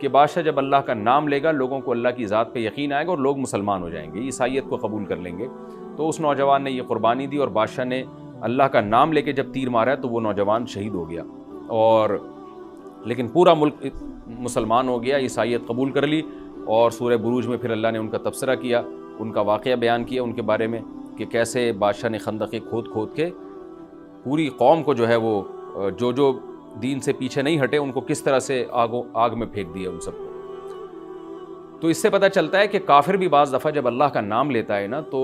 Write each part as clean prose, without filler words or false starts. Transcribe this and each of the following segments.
کہ بادشاہ جب اللہ کا نام لے گا لوگوں کو اللہ کی ذات پہ یقین آئے گا اور لوگ مسلمان ہو جائیں گے، عیسائیت کو قبول کر لیں گے۔ تو اس نوجوان نے یہ قربانی دی اور بادشاہ نے اللہ کا نام لے کے جب تیر مارا تو وہ نوجوان شہید ہو گیا، اور لیکن پورا ملک مسلمان ہو گیا، عیسائیت قبول کر لی۔ اور سورہ بروج میں پھر اللہ نے ان کا تبصرہ کیا، ان کا واقعہ بیان کیا ان کے بارے میں کہ کیسے بادشاہ نے خندقیں کھود کھود کے پوری قوم کو جو ہے وہ جو دین سے پیچھے نہیں ہٹے ان کو کس طرح سے آگ میں پھینک دیا ان سب کو۔ تو اس سے پتہ چلتا ہے کہ کافر بھی بعض دفعہ جب اللہ کا نام لیتا ہے نا تو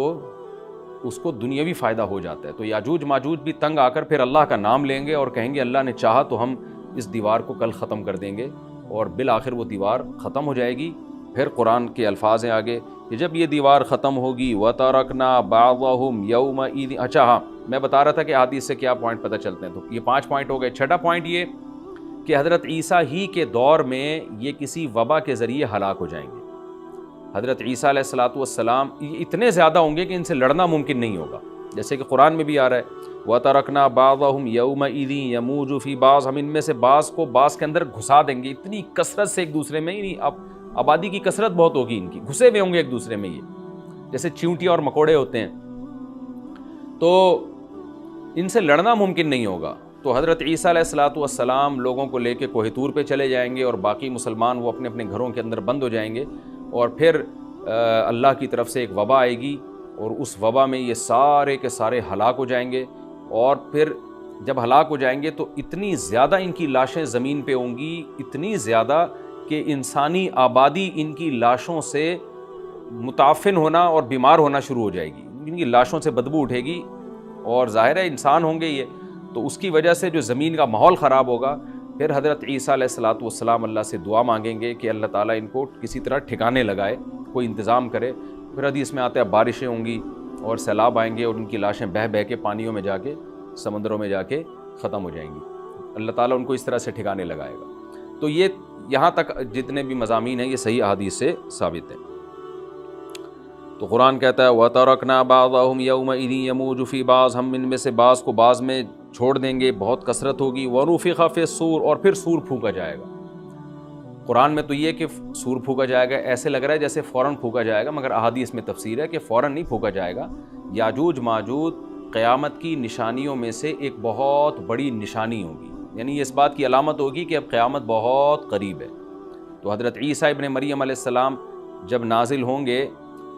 اس کو دنیاوی فائدہ ہو جاتا ہے۔ تو یاجوج ماجوج بھی تنگ آ کر پھر اللہ کا نام لیں گے اور کہیں گے اللہ نے چاہا تو ہم اس دیوار کو کل ختم کر دیں گے، اور بالآخر وہ دیوار ختم ہو جائے گی۔ پھر قرآن کے الفاظ ہیں آگے کہ جب یہ دیوار ختم ہوگی وَتَرَكْنَا بَعْضَهُمْ يَوْمَئِذٍ۔ اچھا ہاں، میں بتا رہا تھا کہ حدیث سے کیا پوائنٹ پتہ چلتے ہیں، تو یہ 5 پوائنٹ ہو گئے۔ چھٹا پوائنٹ یہ کہ حضرت عیسیٰ ہی کے دور میں یہ کسی وبا کے ذریعے ہلاک ہو جائیں گے۔ حضرت عیسیٰ علیہ السلام اتنے زیادہ ہوں گے کہ ان سے لڑنا ممکن نہیں ہوگا، جیسے کہ قرآن میں بھی آ رہا ہے وَتَرَكْنَا بَعْضَهُمْ يَوْمَئِذٍ يَمُوجُ فِي بَعْضٍ، ہم ان میں سے بعض کو بعض کے اندر گھسا دیں گے، اتنی کثرت سے ایک دوسرے میں، ہی اب آبادی کی کثرت بہت ہوگی ان کی، گھسے ہوئے ہوں گے ایک دوسرے میں، یہ جیسے چیونٹی اور مکوڑے ہوتے ہیں، تو ان سے لڑنا ممکن نہیں ہوگا۔ تو حضرت عیسیٰ علیہ السلام لوگوں کو لے کے کوہ طور پہ چلے جائیں گے اور باقی مسلمان وہ اپنے اپنے گھروں کے اندر بند ہو جائیں گے، اور پھر اللہ کی طرف سے ایک وبا آئے گی اور اس وبا میں یہ سارے کے سارے ہلاک ہو جائیں گے، اور پھر جب ہلاک ہو جائیں گے تو اتنی زیادہ ان کی لاشیں زمین پہ ہوں گی، اتنی زیادہ کہ انسانی آبادی ان کی لاشوں سے متعفن ہونا اور بیمار ہونا شروع ہو جائے گی، ان کی لاشوں سے بدبو اٹھے گی، اور ظاہر ہے انسان ہوں گے یہ، تو اس کی وجہ سے جو زمین کا ماحول خراب ہوگا۔ پھر حضرت عیسیٰ علیہ السلام اللہ سے دعا مانگیں گے کہ اللہ تعالیٰ ان کو کسی طرح ٹھکانے لگائے، کوئی انتظام کرے۔ پھر حدیث میں آتا ہے بارشیں ہوں گی اور سیلاب آئیں گے اور ان کی لاشیں بہہ بہہ کے پانیوں میں جا کے سمندروں میں جا کے ختم ہو جائیں گی، اللہ تعالیٰ ان کو اس طرح سے ٹھکانے لگائے گا۔ تو یہ یہاں تک جتنے بھی مضامین ہیں یہ صحیح احادیث سے ثابت ہے۔ تو قرآن کہتا ہے وَتَرَكْنَا بَعْضَهُمْ يَوْمَئِذٍ يَمُوجُ فِي بَعْضٍ، ہم ان میں سے بعض کو بعض میں چھوڑ دیں گے، بہت کثرت ہوگی۔ وَنُفِخَ فِي الصُّورِ، اور پھر سور پھونکا جائے گا۔ قرآن میں تو یہ کہ سور پھونکا جائے گا ایسے لگ رہا ہے جیسے فوراً پھونکا جائے گا، مگر احادیث میں تفسیر ہے کہ فوراً نہیں پھونکا جائے گا۔ یاجوج ماجوج قیامت کی نشانیوں میں سے ایک بہت بڑی نشانی ہوگی، یعنی یہ اس بات کی علامت ہوگی کہ اب قیامت بہت قریب ہے۔ تو حضرت عیسیٰ ابن مریم علیہ السلام جب نازل ہوں گے،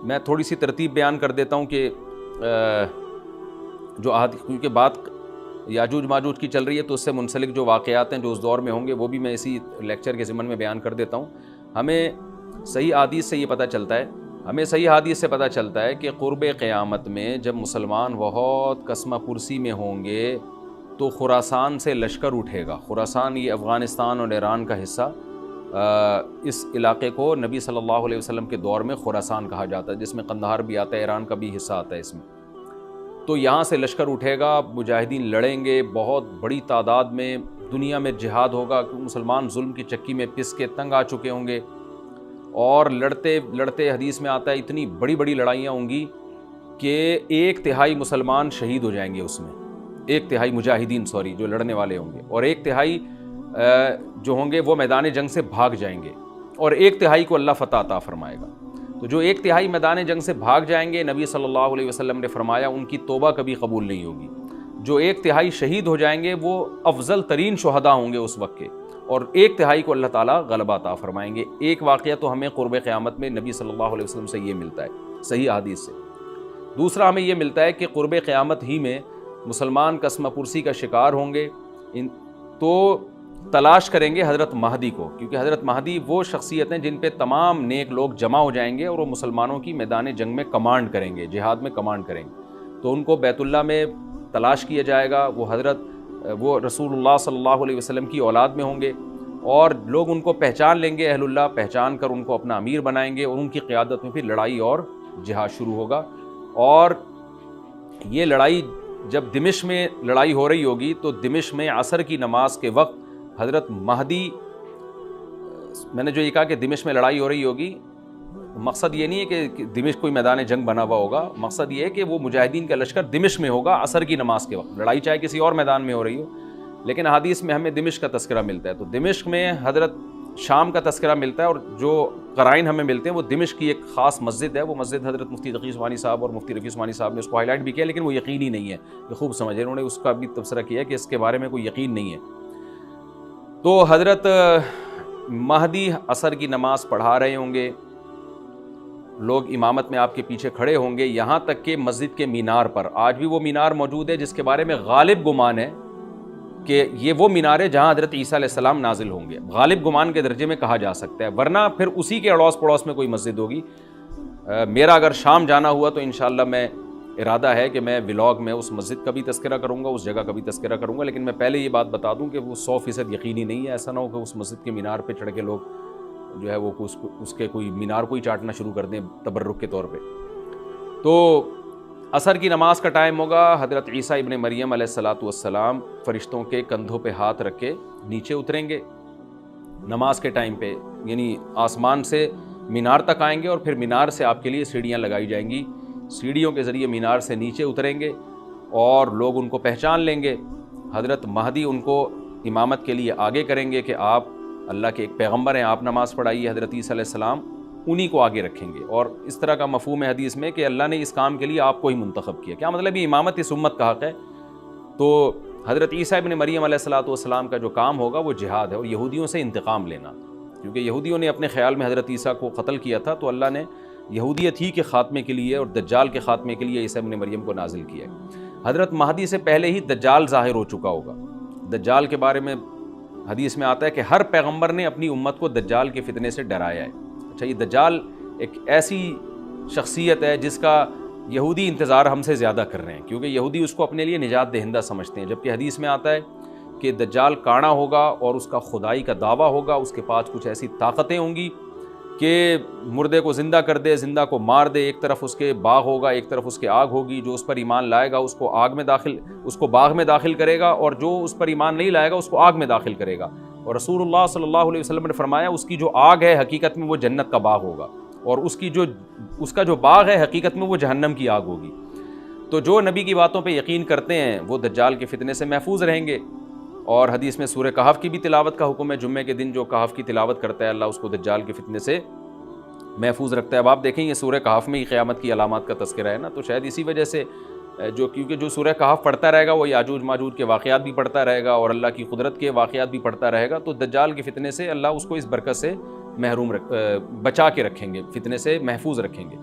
میں تھوڑی سی ترتیب بیان کر دیتا ہوں کہ جو کیونکہ بات یاجوج ماجوج کی چل رہی ہے تو اس سے منسلک جو واقعات ہیں جو اس دور میں ہوں گے وہ بھی میں اسی لیکچر کے ضمن میں بیان کر دیتا ہوں۔ ہمیں صحیح حدیث سے یہ پتہ چلتا ہے کہ قرب قیامت میں جب مسلمان بہت قسمہ پرسی میں ہوں گے تو خراسان سے لشکر اٹھے گا۔ خراسان یہ افغانستان اور ایران کا حصہ، اس علاقے کو نبی صلی اللہ علیہ وسلم کے دور میں خراسان کہا جاتا ہے، جس میں قندھار بھی آتا ہے، ایران کا بھی حصہ آتا ہے اس میں۔ تو یہاں سے لشکر اٹھے گا، مجاہدین لڑیں گے بہت بڑی تعداد میں، دنیا میں جہاد ہوگا، مسلمان ظلم کی چکی میں پس کے تنگ آ چکے ہوں گے، اور لڑتے لڑتے حدیث میں آتا ہے اتنی بڑی بڑی لڑائیاں ہوں گی کہ 1/3 مسلمان شہید ہو جائیں گے اس میں، 1/3 مجاہدین جو لڑنے والے ہوں گے، اور 1/3 جو ہوں گے وہ میدان جنگ سے بھاگ جائیں گے، اور 1/3 کو اللہ فتح عطا فرمائے گا۔ تو جو 1/3 میدان جنگ سے بھاگ جائیں گے، نبی صلی اللہ علیہ وسلم نے فرمایا ان کی توبہ کبھی قبول نہیں ہوگی۔ جو 1/3 شہید ہو جائیں گے وہ افضل ترین شہداء ہوں گے اس وقت کے، اور 1/3 کو اللہ تعالیٰ غلبہ عطا فرمائیں گے۔ ایک واقعہ تو ہمیں قرب قیامت میں نبی صلی اللہ علیہ وسلم سے یہ ملتا ہے صحیح حدیث سے۔ دوسرا ہمیں یہ ملتا ہے کہ قرب قیامت ہی میں مسلمان قسمہ پرسی کا شکار ہوں گے، تو تلاش کریں گے حضرت مہدی کو، کیونکہ حضرت مہدی وہ شخصیت ہیں جن پہ تمام نیک لوگ جمع ہو جائیں گے اور وہ مسلمانوں کی میدان جنگ میں کمانڈ کریں گے، جہاد میں کمانڈ کریں گے۔ تو ان کو بیت اللہ میں تلاش کیا جائے گا، وہ رسول اللہ صلی اللہ علیہ وسلم کی اولاد میں ہوں گے، اور لوگ ان کو پہچان لیں گے، اہل اللہ پہچان کر ان کو اپنا امیر بنائیں گے، اور ان کی قیادت میں پھر لڑائی اور جہاد شروع ہوگا۔ اور یہ لڑائی جب دمشق میں لڑائی ہو رہی ہوگی تو دمشق میں عصر کی نماز کے وقت حضرت مہدی، میں نے جو یہ کہا کہ دمشق میں لڑائی ہو رہی ہوگی، مقصد یہ نہیں ہے کہ دمشق کوئی میدان جنگ بنا ہوا ہوگا، مقصد یہ ہے کہ وہ مجاہدین کا لشکر دمشق میں ہوگا عصر کی نماز کے وقت، لڑائی چاہے کسی اور میدان میں ہو رہی ہو، لیکن حدیث میں ہمیں دمشق کا تذکرہ ملتا ہے۔ تو دمشق میں حضرت شام کا تذکرہ ملتا ہے اور جو قرائن ہمیں ملتے ہیں وہ دمشق کی ایک خاص مسجد ہے. وہ مسجد حضرت مفتی تقی عثمانی صاحب اور مفتی رفیع عثمانی صاحب نے اس کو ہائی لائٹ بھی کیا, لیکن وہ یقینی نہیں ہے. یہ خوب سمجھے, انہوں نے اس کا بھی تبصرہ کیا کہ اس کے بارے میں کوئی یقین نہیں ہے. تو حضرت مہدی عصر کی نماز پڑھا رہے ہوں گے, لوگ امامت میں آپ کے پیچھے کھڑے ہوں گے, یہاں تک کہ مسجد کے مینار پر, آج بھی وہ مینار موجود ہے جس کے بارے میں غالب گمان ہے کہ یہ وہ مینار ہے جہاں حضرت عیسیٰ علیہ السلام نازل ہوں گے. غالب گمان کے درجے میں کہا جا سکتا ہے, ورنہ پھر اسی کے اڑوس پڑوس میں کوئی مسجد ہوگی. میرا اگر شام جانا ہوا تو انشاءاللہ میں ارادہ ہے کہ میں ولاگ میں اس مسجد کا بھی تذکرہ کروں گا, اس جگہ کا بھی تذکرہ کروں گا, لیکن میں پہلے یہ بات بتا دوں کہ وہ 100% یقینی نہیں ہے. ایسا نہ ہو کہ اس مسجد کے مینار پہ چڑھ کے لوگ جو ہے وہ اس کے کوئی مینار کو ہی چاٹنا شروع کر دیں تبرک کے طور پہ. تو عصر کی نماز کا ٹائم ہوگا, حضرت عیسیٰ ابن مریم علیہ الصلاۃ والسلام فرشتوں کے کندھوں پہ ہاتھ رکھ کے نیچے اتریں گے نماز کے ٹائم پہ, یعنی آسمان سے مینار تک آئیں گے اور پھر مینار سے آپ کے لیے سیڑھیاں لگائی جائیں گی. سیڑھیوں کے ذریعے مینار سے نیچے اتریں گے اور لوگ ان کو پہچان لیں گے. حضرت مہدی ان کو امامت کے لیے آگے کریں گے کہ آپ اللہ کے ایک پیغمبر ہیں, آپ نماز پڑھائیے. حضرت عیسیٰ علیہ السلام انہی کو آگے رکھیں گے, اور اس طرح کا مفہوم ہے حدیث میں کہ اللہ نے اس کام کے لیے آپ کو ہی منتخب کیا. کیا مطلب یہ امامت اس امت کا حق ہے. تو حضرت عیسیٰ ابن مریم علیہ الصلاۃ والسلام کا جو کام ہوگا وہ جہاد ہے اور یہودیوں سے انتقام لینا, کیونکہ یہودیوں نے اپنے خیال میں حضرت عیسیٰ کو قتل کیا تھا, تو اللہ نے یہودیت ہی کے خاتمے کے لیے اور دجال کے خاتمے کے لیے عیسیٰ ابن مریم کو نازل کیا ہے. حضرت مہدی سے پہلے ہی دجال ظاہر ہو چکا ہوگا. دجال کے بارے میں حدیث میں آتا ہے کہ ہر پیغمبر نے اپنی امت کو دجال کے فتنے سے ڈرایا ہے. اچھا, یہ دجال ایک ایسی شخصیت ہے جس کا یہودی انتظار ہم سے زیادہ کر رہے ہیں, کیونکہ یہودی اس کو اپنے لیے نجات دہندہ سمجھتے ہیں, جبکہ حدیث میں آتا ہے کہ دجال کانا ہوگا اور اس کا خدائی کا دعویٰ ہوگا. اس کے پاس کچھ ایسی طاقتیں ہوں گی کہ مردے کو زندہ کر دے, زندہ کو مار دے. ایک طرف اس کے باغ ہوگا, ایک طرف اس کے آگ ہوگی. جو اس پر ایمان لائے گا اس کو باغ میں داخل کرے گا, اور جو اس پر ایمان نہیں لائے گا اس کو آگ میں داخل کرے گا. اور رسول اللہ صلی اللہ علیہ وسلم نے فرمایا اس کی جو آگ ہے حقیقت میں وہ جنت کا باغ ہوگا, اور اس کا جو باغ ہے حقیقت میں وہ جہنم کی آگ ہوگی. تو جو نبی کی باتوں پہ یقین کرتے ہیں وہ دجال کے فتنے سے محفوظ رہیں گے. اور حدیث میں سورہ کہف کی بھی تلاوت کا حکم ہے. جمعے کے دن جو کہف کی تلاوت کرتا ہے اللہ اس کو دجال کے فتنے سے محفوظ رکھتا ہے. اب آپ دیکھیں یہ سورہ کہف میں ہی قیامت کی علامات کا تذکرہ ہے نا, تو شاید اسی وجہ سے کیونکہ جو سورہ کہف پڑھتا رہے گا وہ یاجوج ماجوج کے واقعات بھی پڑھتا رہے گا اور اللہ کی قدرت کے واقعات بھی پڑھتا رہے گا, تو دجال کے فتنے سے اللہ اس کو اس برکت سے بچا کے رکھیں گے, فتنے سے محفوظ رکھیں گے.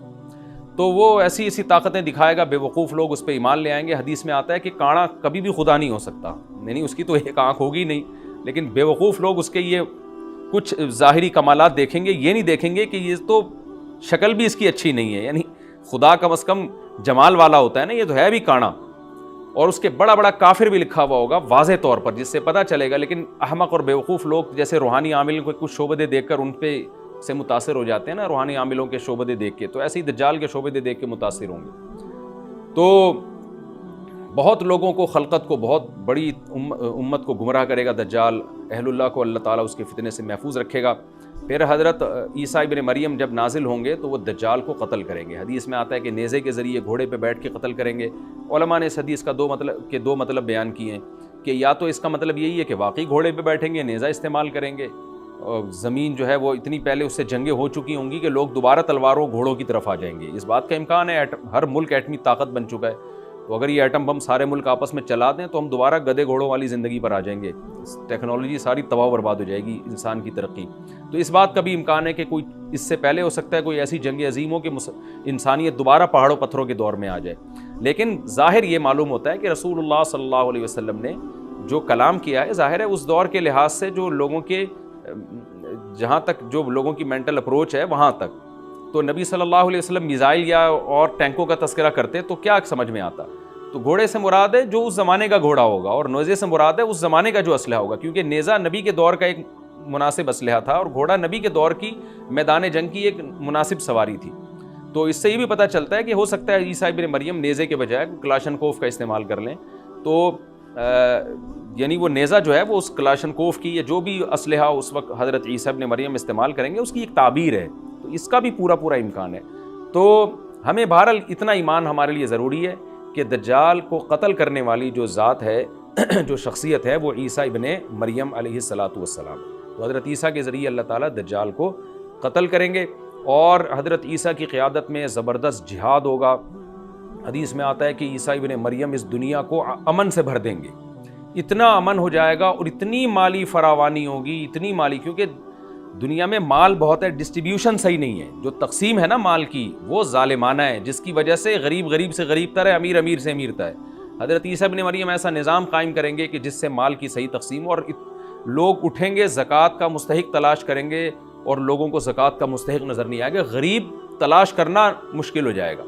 تو وہ ایسی طاقتیں دکھائے گا, بے وقوف لوگ اس پہ ایمان لے آئیں گے. حدیث میں آتا ہے کہ کانا کبھی بھی خدا نہیں ہو سکتا, یعنی اس کی تو ایک آنکھ ہوگی نہیں, لیکن بے وقوف لوگ اس کے یہ کچھ ظاہری کمالات دیکھیں گے, یہ نہیں دیکھیں گے کہ یہ تو شکل بھی اس کی اچھی نہیں ہے, یعنی خدا کم از کم جمال والا ہوتا ہے نا, یہ تو ہے بھی کانا. اور اس کے بڑا بڑا کافر بھی لکھا ہوا ہوگا واضح طور پر, جس سے پتہ چلے گا. لیکن احمق اور بیوقوف لوگ جیسے روحانی عاملوں کو کچھ شعبدے دیکھ کر ان پہ سے متاثر ہو جاتے ہیں نا, روحانی عاملوں کے شعبدے دیکھ کے, تو ایسے ہی دجال کے شعبدے دیکھ کے متاثر ہوں گے. تو بہت لوگوں کو, خلقت کو, بہت بڑی امت کو گمراہ کرے گا دجال. اہل اللہ کو اللہ تعالیٰ اس کے فتنے سے محفوظ رکھے گا. پھر حضرت عیسیٰ ابن مریم جب نازل ہوں گے تو وہ دجال کو قتل کریں گے. حدیث میں آتا ہے کہ نیزے کے ذریعے گھوڑے پہ بیٹھ کے قتل کریں گے. علماء نے اس حدیث کا دو مطلب بیان کیے ہیں کہ یا تو اس کا مطلب یہی ہے کہ واقعی گھوڑے پہ بیٹھیں گے, نیزہ استعمال کریں گے, اور زمین جو ہے وہ اتنی پہلے اس سے جنگیں ہو چکی ہوں گی کہ لوگ دوبارہ تلواروں گھوڑوں کی طرف آ جائیں گے. اس بات کا امکان ہے, ہر ملک ایٹمی طاقت بن چکا ہے, تو اگر یہ ایٹم بم سارے ملک آپس میں چلا دیں تو ہم دوبارہ گدے گھوڑوں والی زندگی پر آ جائیں گے. ٹیکنالوجی ساری تباہ و برباد ہو جائے گی, انسان کی ترقی. تو اس بات کا بھی امکان ہے کہ کوئی اس سے پہلے ہو سکتا ہے کوئی ایسی جنگ عظیم ہو کہ انسانیت دوبارہ پہاڑوں پتھروں کے دور میں آ جائے. لیکن ظاہر یہ معلوم ہوتا ہے کہ رسول اللہ صلی اللہ علیہ وسلم نے جو کلام کیا ہے, ظاہر ہے اس دور کے لحاظ سے جو لوگوں کے, جہاں تک جو لوگوں کی مینٹل اپروچ ہے وہاں تک, تو نبی صلی اللہ علیہ وسلم میزائل یا اور ٹینکوں کا تذکرہ کرتے تو کیا سمجھ میں آتا. تو گھوڑے سے مراد ہے جو اس زمانے کا گھوڑا ہوگا, اور نیزے سے مراد ہے اس زمانے کا جو اسلحہ ہوگا, کیونکہ نیزہ نبی کے دور کا ایک مناسب اسلحہ تھا اور گھوڑا نبی کے دور کی میدان جنگ کی ایک مناسب سواری تھی. تو اس سے یہ بھی پتہ چلتا ہے کہ ہو سکتا ہے عیسیٰ ابن مریم نیزے کے بجائے کلاشنکوف کا استعمال کر لیں. تو یعنی وہ نیزہ جو ہے وہ اس کلاشنکوف کی یا جو بھی اسلحہ اس وقت حضرت عیسیٰ ابن مریم استعمال کریں گے اس کی ایک تعبیر ہے, تو اس کا بھی پورا امکان ہے. تو ہمیں بہرحال اتنا ایمان ہمارے لیے ضروری ہے کہ دجال کو قتل کرنے والی جو ذات ہے, جو شخصیت ہے, وہ عیسیٰ ابن مریم علیہ الصلاۃ والسلام. تو تو حضرت عیسیٰ کے ذریعے اللہ تعالیٰ دجال کو قتل کریں گے، اور حضرت عیسیٰ کی قیادت میں زبردست جہاد ہوگا۔ حدیث میں آتا ہے کہ عیسیٰ ابن مریم اس دنیا کو امن سے بھر دیں گے، اتنا امن ہو جائے گا اور اتنی مالی فراوانی ہوگی، اتنی مالی، کیونکہ دنیا میں مال بہت ہے، ڈسٹریبیوشن صحیح نہیں ہے، جو تقسیم ہے نا مال کی وہ ظالمانہ ہے، جس کی وجہ سے غریب غریب سے غریب تر ہے، امیر امیر سے امیر تر ہے۔ حضرت عیسیٰ ابن مریم ایسا نظام قائم کریں گے کہ جس سے مال کی صحیح تقسیم، اور لوگ اٹھیں گے زکوٰۃ کا مستحق تلاش کریں گے اور لوگوں کو زکوٰۃ کا مستحق نظر نہیں آئے گا، غریب تلاش کرنا مشکل ہو جائے گا۔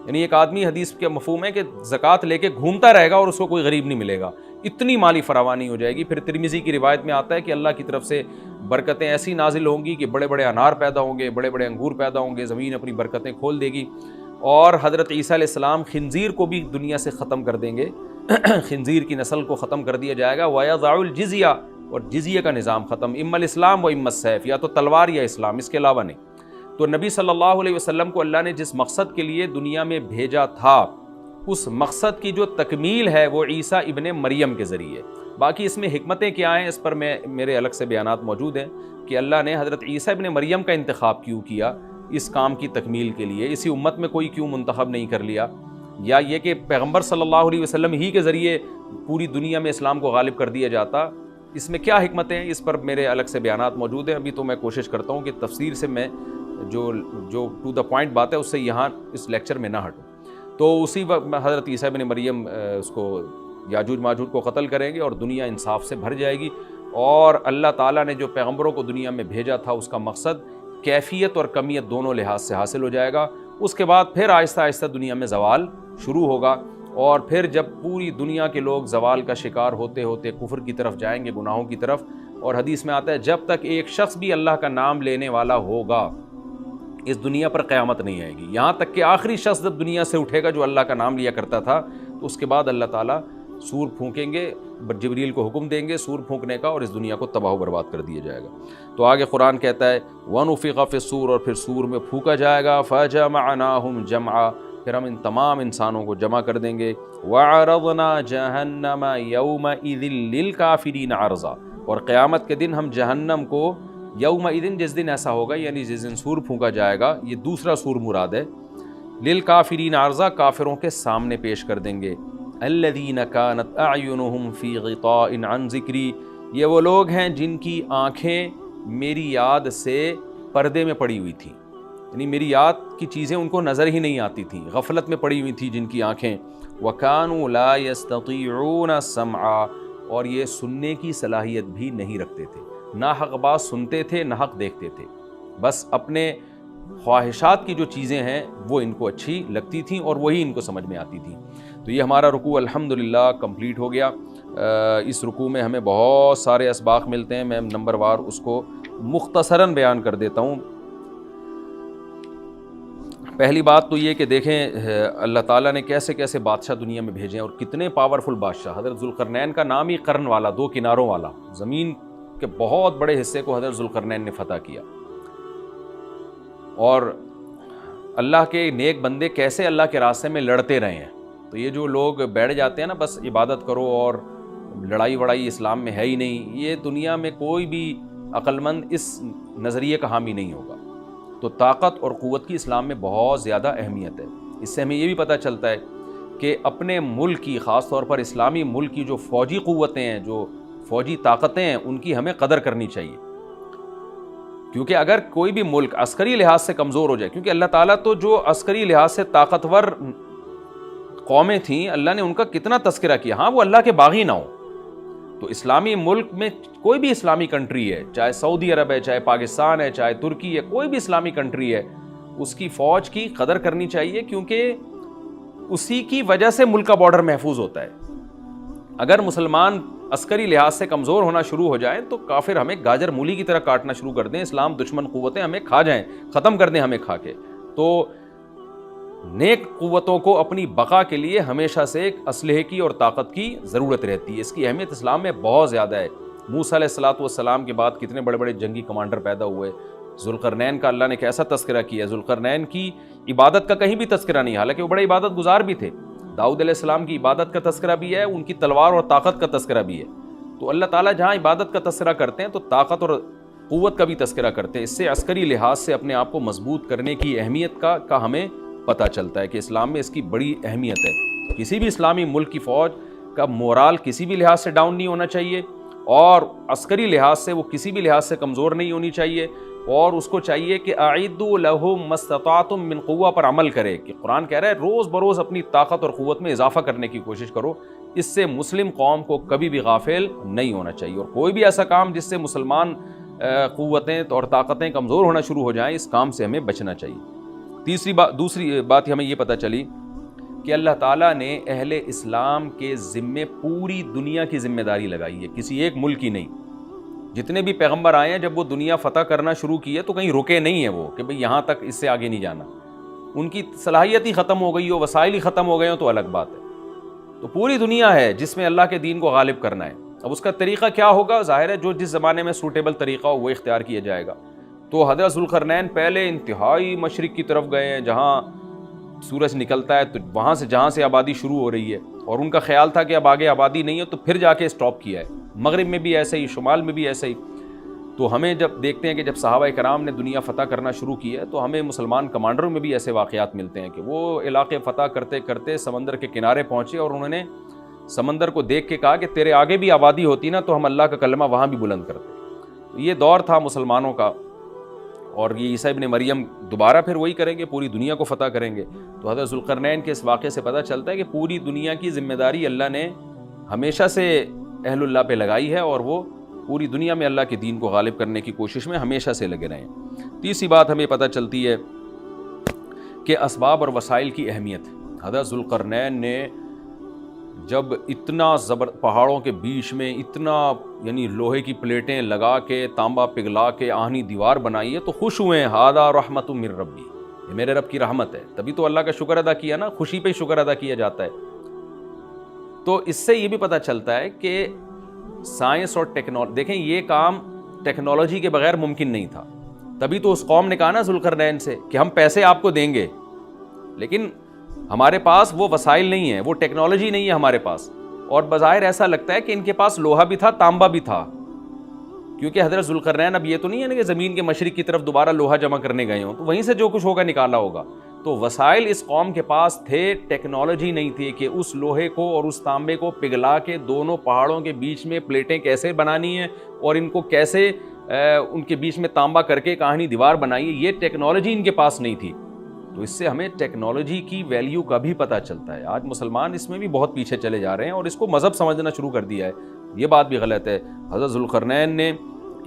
یعنی ایک آدمی، حدیث کے مفہوم ہے کہ زکوٰۃ لے کے گھومتا رہے گا اور اس کو کوئی غریب نہیں ملے گا، اتنی مالی فراوانی ہو جائے گی۔ پھر ترمذی کی روایت میں آتا ہے کہ اللہ کی طرف سے برکتیں ایسی نازل ہوں گی کہ بڑے بڑے انار پیدا ہوں گے، بڑے بڑے انگور پیدا ہوں گے، زمین اپنی برکتیں کھول دے گی، اور حضرت عیسیٰ علیہ السلام خنزیر کو بھی دنیا سے ختم کر دیں گے، خنزیر کی نسل کو ختم کر دیا جائے گا، وَيَضَعُ الْجِزْيَةَ، اور جزیہ کا نظام ختم، اما الاسلام و اما السیف، یا تو تلوار یا اسلام، اس کے علاوہ نہیں۔ تو نبی صلی اللہ علیہ وسلم کو اللہ نے جس مقصد کے لیے دنیا میں بھیجا تھا، اس مقصد کی جو تکمیل ہے وہ عیسیٰ ابن مریم کے ذریعے۔ باقی اس میں حکمتیں کیا ہیں اس پر میرے الگ سے بیانات موجود ہیں کہ اللہ نے حضرت عیسیٰ ابن مریم کا انتخاب کیوں کیا اس کام کی تکمیل کے لیے، اسی امت میں کوئی کیوں منتخب نہیں کر لیا، یا یہ کہ پیغمبر صلی اللہ علیہ وسلم ہی کے ذریعے پوری دنیا میں اسلام کو غالب کر دیا جاتا، اس میں کیا حکمتیں ہیں اس پر میرے الگ سے بیانات موجود ہیں۔ ابھی تو میں کوشش کرتا ہوں کہ تفسیر سے میں جو ٹو دا پوائنٹ بات ہے اس سے یہاں اس لیکچر میں نہ ہٹوں۔ تو اسی وقت حضرت عیسیٰ ابن مریم اس کو یاجوج ماجوج کو قتل کریں گے اور دنیا انصاف سے بھر جائے گی، اور اللہ تعالیٰ نے جو پیغمبروں کو دنیا میں بھیجا تھا اس کا مقصد کیفیت اور کمیت دونوں لحاظ سے حاصل ہو جائے گا۔ اس کے بعد پھر آہستہ آہستہ دنیا میں زوال شروع ہوگا، اور پھر جب پوری دنیا کے لوگ زوال کا شکار ہوتے ہوتے کفر کی طرف جائیں گے، گناہوں کی طرف، اور حدیث میں آتا ہے جب تک ایک شخص بھی اللہ کا نام لینے والا ہوگا اس دنیا پر قیامت نہیں آئے گی، یہاں تک کہ آخری شخص جب دنیا سے اٹھے گا جو اللہ کا نام لیا کرتا تھا، تو اس کے بعد اللہ تعالیٰ سور پھونکیں گے، جبریل کو حکم دیں گے سور پھونکنے کا، اور اس دنیا کو تباہ و برباد کر دیا جائے گا۔ تو آگے قرآن کہتا ہے وَنُفِخَ فِي الصُّورِ، اور پھر سور میں پھونکا جائے گا، فَجَمَعْنَاهُمْ جَمْعًا، پھر ہم ان تمام انسانوں کو جمع کر دیں گے، وَعَرَضْنَا جَهَنَّمَ يَوْمَئِذٍ لِلْكَافِرِينَ عَرْضًا، اور قیامت کے دن ہم جہنم کو یومئذ، جس دن ایسا ہوگا یعنی جس دن سور پھونکا جائے گا، یہ دوسرا سور مراد ہے، للکافرین عرضا، کافروں کے سامنے پیش کر دیں گے، الذین کانت اعینہم فی غطاء عن ذکری، یہ وہ لوگ ہیں جن کی آنکھیں میری یاد سے پردے میں پڑی ہوئی تھیں، یعنی میری یاد کی چیزیں ان کو نظر ہی نہیں آتی تھیں، غفلت میں پڑی ہوئی تھی جن کی آنکھیں، وَكَانُوا لَا يَسْتَطِيعُونَ السَّمْعَ، اور یہ سننے کی صلاحیت بھی نہیں رکھتے تھے، نہ حق بات سنتے تھے نہ حق دیکھتے تھے، بس اپنے خواہشات کی جو چیزیں ہیں وہ ان کو اچھی لگتی تھیں اور وہی ان کو سمجھ میں آتی تھیں۔ تو یہ ہمارا رکوع الحمدللہ کمپلیٹ ہو گیا۔ اس رکوع میں ہمیں بہت سارے اسباق ملتے ہیں، میں نمبر وار اس کو مختصراً بیان کر دیتا ہوں۔ پہلی بات تو یہ کہ دیکھیں اللہ تعالیٰ نے کیسے کیسے بادشاہ دنیا میں بھیجے ہیں اور کتنے پاورفل بادشاہ۔ حضرت ذوالقرنین کا نام ہی قرن والا، دو کناروں والا، زمین کے بہت بڑے حصے کو حضرت ذوالقرنین نے فتح کیا۔ اور اللہ کے نیک بندے کیسے اللہ کے راستے میں لڑتے رہے ہیں۔ تو یہ جو لوگ بیٹھ جاتے ہیں نا بس عبادت کرو اور لڑائی وڑائی اسلام میں ہے ہی نہیں، یہ دنیا میں کوئی بھی عقل مند اس نظریے کا حامی نہیں ہوگا۔ تو طاقت اور قوت کی اسلام میں بہت زیادہ اہمیت ہے۔ اس سے ہمیں یہ بھی پتہ چلتا ہے کہ اپنے ملک کی، خاص طور پر اسلامی ملک کی جو فوجی قوتیں ہیں، جو فوجی طاقتیں ہیں، ان کی ہمیں قدر کرنی چاہیے، کیونکہ اگر کوئی بھی ملک عسکری لحاظ سے کمزور ہو جائے، کیونکہ اللہ تعالیٰ تو جو عسکری لحاظ سے طاقتور قومیں تھیں اللہ نے ان کا کتنا تذکرہ کیا، ہاں وہ اللہ کے باغی نہ ہوں۔ تو اسلامی ملک میں کوئی بھی اسلامی کنٹری ہے، چاہے سعودی عرب ہے، چاہے پاکستان ہے، چاہے ترکی ہے، کوئی بھی اسلامی کنٹری ہے، اس کی فوج کی قدر کرنی چاہیے، کیونکہ اسی کی وجہ سے ملک کا بارڈر محفوظ ہوتا ہے۔ اگر مسلمان عسکری لحاظ سے کمزور ہونا شروع ہو جائیں تو کافر ہمیں گاجر مولی کی طرح کاٹنا شروع کر دیں، اسلام دشمن قوتیں ہمیں کھا جائیں، ختم کر دیں ہمیں کھا کے۔ تو نیک قوتوں کو اپنی بقا کے لیے ہمیشہ سے ایک اسلحے کی اور طاقت کی ضرورت رہتی ہے، اس کی اہمیت اسلام میں بہت زیادہ ہے۔ موسیٰ علیہ السلام کے بعد کتنے بڑے بڑے جنگی کمانڈر پیدا ہوئے، ذوالقرنین کا اللہ نے کیسا تذکرہ کیا۔ ذوالقرنین کی عبادت کا کہیں بھی تذکرہ نہیں، حالانکہ وہ بڑے عبادت گزار بھی تھے۔ داؤد علیہ السلام کی عبادت کا تذکرہ بھی ہے، ان کی تلوار اور طاقت کا تذکرہ بھی ہے۔ تو اللہ تعالیٰ جہاں عبادت کا تذکرہ کرتے ہیں تو طاقت اور قوت کا بھی تذکرہ کرتے ہیں. اس سے عسکری لحاظ سے اپنے آپ کو مضبوط کرنے کی اہمیت کا ہمیں پتہ چلتا ہے کہ اسلام میں اس کی بڑی اہمیت ہے. کسی بھی اسلامی ملک کی فوج کا مورال کسی بھی لحاظ سے ڈاؤن نہیں ہونا چاہیے, اور عسکری لحاظ سے وہ کسی بھی لحاظ سے کمزور نہیں ہونی چاہیے, اور اس کو چاہیے کہ اعدوا لهم ما استطعتم من قوہ پر عمل کرے, کہ قرآن کہہ رہا ہے روز بروز اپنی طاقت اور قوت میں اضافہ کرنے کی کوشش کرو. اس سے مسلم قوم کو کبھی بھی غافل نہیں ہونا چاہیے, اور کوئی بھی ایسا کام جس سے مسلمان قوتیں اور طاقتیں کمزور ہونا شروع ہو جائیں, اس کام سے ہمیں بچنا چاہیے. دوسری بات ہمیں یہ پتہ چلی کہ اللہ تعالیٰ نے اہل اسلام کے ذمے پوری دنیا کی ذمہ داری لگائی ہے, کسی ایک ملک کی نہیں. جتنے بھی پیغمبر آئے ہیں جب وہ دنیا فتح کرنا شروع کی ہے تو کہیں رکے نہیں ہیں وہ کہ بھئی یہاں تک, اس سے آگے نہیں جانا. ان کی صلاحیت ہی ختم ہو گئی ہو, وسائل ہی ختم ہو گئے ہوں تو الگ بات ہے. تو پوری دنیا ہے جس میں اللہ کے دین کو غالب کرنا ہے. اب اس کا طریقہ کیا ہوگا؟ ظاہر ہے جو جس زمانے میں سوٹیبل طریقہ ہو وہ اختیار کیا جائے گا. تو حضرت ذوالقرنین پہلے انتہائی مشرق کی طرف گئے ہیں جہاں سورج نکلتا ہے, تو وہاں سے جہاں سے آبادی شروع ہو رہی ہے, اور ان کا خیال تھا کہ اب آگے آبادی نہیں ہے, تو پھر جا کے اسٹاپ کیا ہے. مغرب میں بھی ایسے ہی, شمال میں بھی ایسے ہی. تو ہمیں جب دیکھتے ہیں کہ جب صحابہ کرام نے دنیا فتح کرنا شروع کی ہے تو ہمیں مسلمان کمانڈروں میں بھی ایسے واقعات ملتے ہیں کہ وہ علاقے فتح کرتے کرتے سمندر کے کنارے پہنچے, اور انہوں نے سمندر کو دیکھ کے کہا کہ تیرے آگے بھی آبادی ہوتی نا تو ہم اللہ کا کلمہ وہاں بھی بلند کرتے. تو یہ دور تھا مسلمانوں کا, اور یہ عیسیٰ ابن مریم دوبارہ پھر وہی کریں گے, پوری دنیا کو فتح کریں گے. تو حضرت ذوالقرنین کے اس واقعے سے پتہ چلتا ہے کہ پوری دنیا کی ذمہ داری اللہ نے ہمیشہ سے اہل اللہ پہ لگائی ہے, اور وہ پوری دنیا میں اللہ کے دین کو غالب کرنے کی کوشش میں ہمیشہ سے لگے رہے ہیں. تیسری بات ہمیں پتہ چلتی ہے کہ اسباب اور وسائل کی اہمیت. حضرت ذوالقرنین نے جب اتنا پہاڑوں کے بیچ میں اتنا یعنی لوہے کی پلیٹیں لگا کے تانبا پگھلا کے آہنی دیوار بنائی ہے تو خوش ہوئے ہیں, ھذا رحمت من ربی, یہ میرے رب کی رحمت ہے. تبھی تو اللہ کا شکر ادا کیا نا, خوشی پہ شکر ادا کیا جاتا ہے. تو اس سے یہ بھی پتہ چلتا ہے کہ سائنس اور ٹیکنالوجی, دیکھیں یہ کام ٹیکنالوجی کے بغیر ممکن نہیں تھا. تبھی تو اس قوم نے کہا نا ذوالقرنین سے کہ ہم پیسے آپ کو دیں گے, لیکن ہمارے پاس وہ وسائل نہیں ہیں, وہ ٹیکنالوجی نہیں ہے ہمارے پاس. اور بظاہر ایسا لگتا ہے کہ ان کے پاس لوہا بھی تھا, تانبا بھی تھا, کیونکہ حضرت ذوالقرنین اب یہ تو نہیں ہے نا کہ زمین کے مشرق کی طرف دوبارہ لوہا جمع کرنے گئے ہوں, تو وہیں سے جو کچھ ہوگا نکالا ہوگا. تو وسائل اس قوم کے پاس تھے, ٹیکنالوجی نہیں تھی کہ اس لوہے کو اور اس تانبے کو پگھلا کے دونوں پہاڑوں کے بیچ میں پلیٹیں کیسے بنانی ہیں اور ان کو کیسے ان کے بیچ میں تانبا کر کے کہانی دیوار بنائی ہے, یہ ٹیکنالوجی ان کے پاس نہیں تھی. تو اس سے ہمیں ٹیکنالوجی کی ویلیو کا بھی پتہ چلتا ہے. آج مسلمان اس میں بھی بہت پیچھے چلے جا رہے ہیں اور اس کو مذہب سمجھنا شروع کر دیا ہے. یہ بات بھی غلط ہے. حضرت ذوالقرنین نے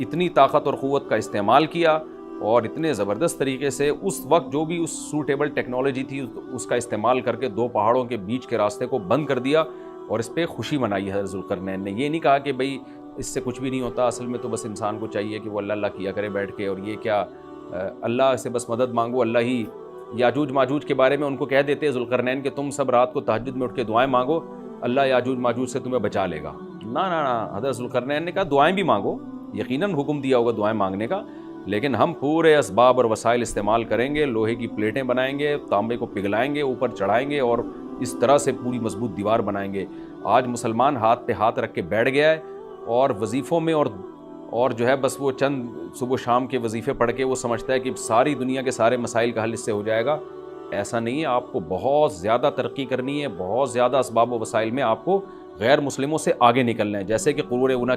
اتنی طاقت اور قوت کا استعمال کیا اور اتنے زبردست طریقے سے اس وقت جو بھی اس سوٹیبل ٹیکنالوجی تھی اس کا استعمال کر کے دو پہاڑوں کے بیچ کے راستے کو بند کر دیا, اور اس پہ خوشی منائی حضرت ذوالقرنین نے. یہ نہیں کہا کہ بھئی اس سے کچھ بھی نہیں ہوتا, اصل میں تو بس انسان کو چاہیے کہ وہ اللہ اللہ کیا کرے بیٹھ کے, اور یہ کیا اللہ سے بس مدد مانگو, اللہ ہی. یاجوج ماجوج کے بارے میں ان کو کہہ دیتے ذوالقرنین کہ تم سب رات کو تہجد میں اٹھ کے دعائیں مانگو, اللہ یاجوج ماجوج سے تمہیں بچا لے گا. نا, حضرت ذوالقرنین نے کہا دعائیں بھی مانگو, یقیناً حکم دیا ہوگا دعائیں مانگنے کا, لیکن ہم پورے اسباب اور وسائل استعمال کریں گے, لوہے کی پلیٹیں بنائیں گے, تانبے کو پگھلائیں گے, اوپر چڑھائیں گے اور اس طرح سے پوری مضبوط دیوار بنائیں گے. آج مسلمان ہاتھ پہ ہاتھ رکھ کے بیٹھ گیا ہے اور وظیفوں میں اور جو ہے بس وہ چند صبح شام کے وظیفے پڑھ کے وہ سمجھتا ہے کہ ساری دنیا کے سارے مسائل کا حل اس سے ہو جائے گا. ایسا نہیں ہے, آپ کو بہت زیادہ ترقی کرنی ہے, بہت زیادہ اسباب و وسائل میں آپ کو غیر مسلموں سے آگے نکلنا ہے. جیسے کہ قرون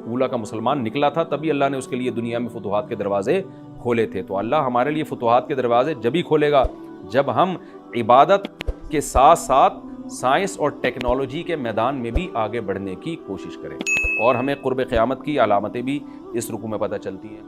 اولیٰ کا مسلمان نکلا تھا, تبھی اللہ نے اس کے لیے دنیا میں فتوحات کے دروازے کھولے تھے. تو اللہ ہمارے لیے فتوحات کے دروازے جبھی کھولے گا جب ہم عبادت کے ساتھ ساتھ سائنس اور ٹیکنالوجی کے میدان میں بھی آگے بڑھنے کی کوشش کریں. اور ہمیں قرب قیامت کی علامتیں بھی اس رکوع میں پتہ چلتی ہیں.